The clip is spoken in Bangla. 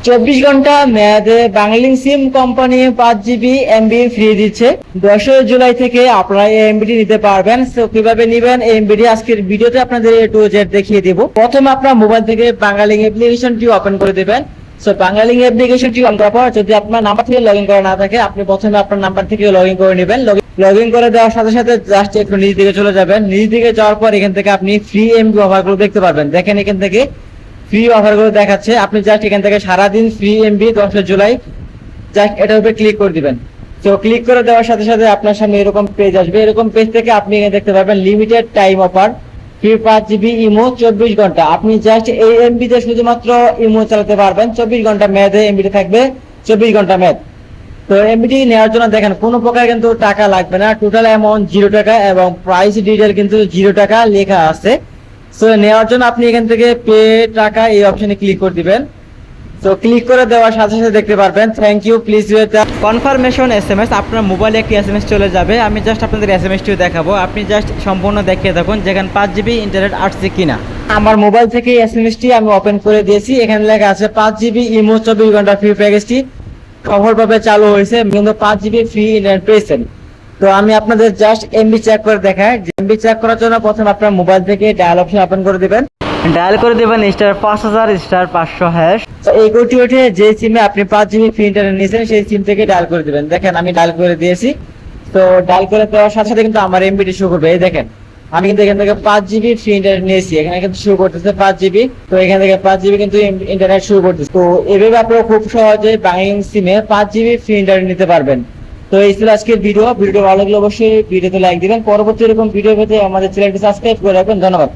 24 ঘন্টা মেয়াদে বাংলালিংক সিম কোম্পানি 5 GB এমবি ফ্রি দিচ্ছে। 10 জুলাই থেকে আপনারা এই এমবিটি নিতে পারবেন। তো কিভাবে নিবেন এই এমবিটি আজকের ভিডিওতে আপনাদের A to Z দেখিয়ে দেব। প্রথমে আপনার মোবাইল থেকে বাংলালিংক অ্যাপ্লিকেশনটি ওপেন করে দিবেন। সো বাংলালিংক অ্যাপ্লিকেশনটি অন করার পর যদি আপনার নাম্বার থেকে লগইন করা না থাকে, আপনি প্রথমে আপনার নাম্বার থেকে লগইন করে নেবেন। লগইন করে দেওয়ার সাথে সাথে জাস্ট একটু নিচ দিকে চলে যাবেন। নিচ দিকে যাওয়ার পর এখান থেকে আপনি ফ্রি এমবি অফারগুলো দেখতে পারবেন। দেখেন এখান থেকে ফ্রি অফারগুলো দেখাচ্ছে। আপনি জাস্ট এখান থেকে সারাদিন ফ্রি এমবি 10 জুলাই জাস্ট এটার উপরে ক্লিক করে দিবেন। তো ক্লিক করে দেওয়ার সাথে সাথে আপনার সামনে এরকম পেজ আসবে। এরকম পেজ থেকে আপনি এখানে দেখতে পাবেন limited time offer free 5 GB imo 24 ঘন্টা। আপনি জাস্ট এই এমবিতে শুধুমাত্র ইমো চালাতে পারবেন। 24 ঘন্টা মেয়াদে এমবিতে থাকবে, 24 ঘন্টা মেয়াদ। তো এমবিটি নেওয়ার জন্য দেখেন কোনো প্রকার কিন্তু টাকা লাগবে না। টোটাল অ্যামাউন্ট 0 টাকা এবং প্রাইস ডিটেইল কিন্তু 0 টাকা লেখা আছে। সো নেওয়ার জন্য আপনি এখান থেকে পে টাকা এই অপশনে ক্লিক করে দিবেন। তো ক্লিক করে দেওয়ার সাথে সাথে দেখতে পারবেন thank you please wait the confirmation SMS। আপনার মোবাইলে একটি SMS চলে যাবে। আমি জাস্ট আপনাদের SMS-টিও দেখাবো। আপনি জাস্ট সম্পূর্ণ দেখিয়ে থাকুন যেখানে 5 GB ইন্টারনেট আসছে কিনা। আমার মোবাইল থেকে SMS-টি আমি ওপেন করে দিয়েছি। এখানে লেখা আছে 5 GB ইমো 24 ঘন্টা ফ্রি প্যাকেজটি সফলভাবে চালু হয়েছে, কিন্তু 5 GB ফ্রি ইন্টারনেট পেয়েছেন। তো আমি আপনাদের জাস্ট এমবি চেক করে দেখাই। এমবি চেক করার জন্য প্রথমে আপনার মোবাইল থেকে ডায়াল অপশন ওপেন করে দিবেন। ডায়াল করে দিবেন *5000*500#। তো এই কোডটি উঠে যে সিমে আপনি 5 GB ফ্রি ইন্টারনেট নিয়েছেন সেই সিম থেকে ডায়াল করে দিবেন। দেখেন আমি ডায়াল করে দিয়েছি। তো ডায়াল করে দেওয়ার সাথে সাথে কিন্তু আমার এমবিটি শো করবে। এই দেখেন আমি কিন্তু এখান থেকে 5 GB ফ্রি ইন্টারনেট নিয়েছি। এখানে কিন্তু শো করতেছে 5 GB। তো এখান থেকে 5 GB কিন্তু ইন্টারনেট শো করতেছে। তো এভাবে আপনারা খুব সহজে বাংলালিংক সিমে 5 GB ফ্রি ইন্টারনেট নিতে পারবেন। তো এই ছিল আজকের ভিডিও ভালো লাগলে অবশ্যই ভিডিওতে লাইক দিবেন। পরবর্তী এরকম ভিডিও পেতে আমাদের চ্যানেলটি সাবস্ক্রাইব করে রাখবেন। ধন্যবাদ।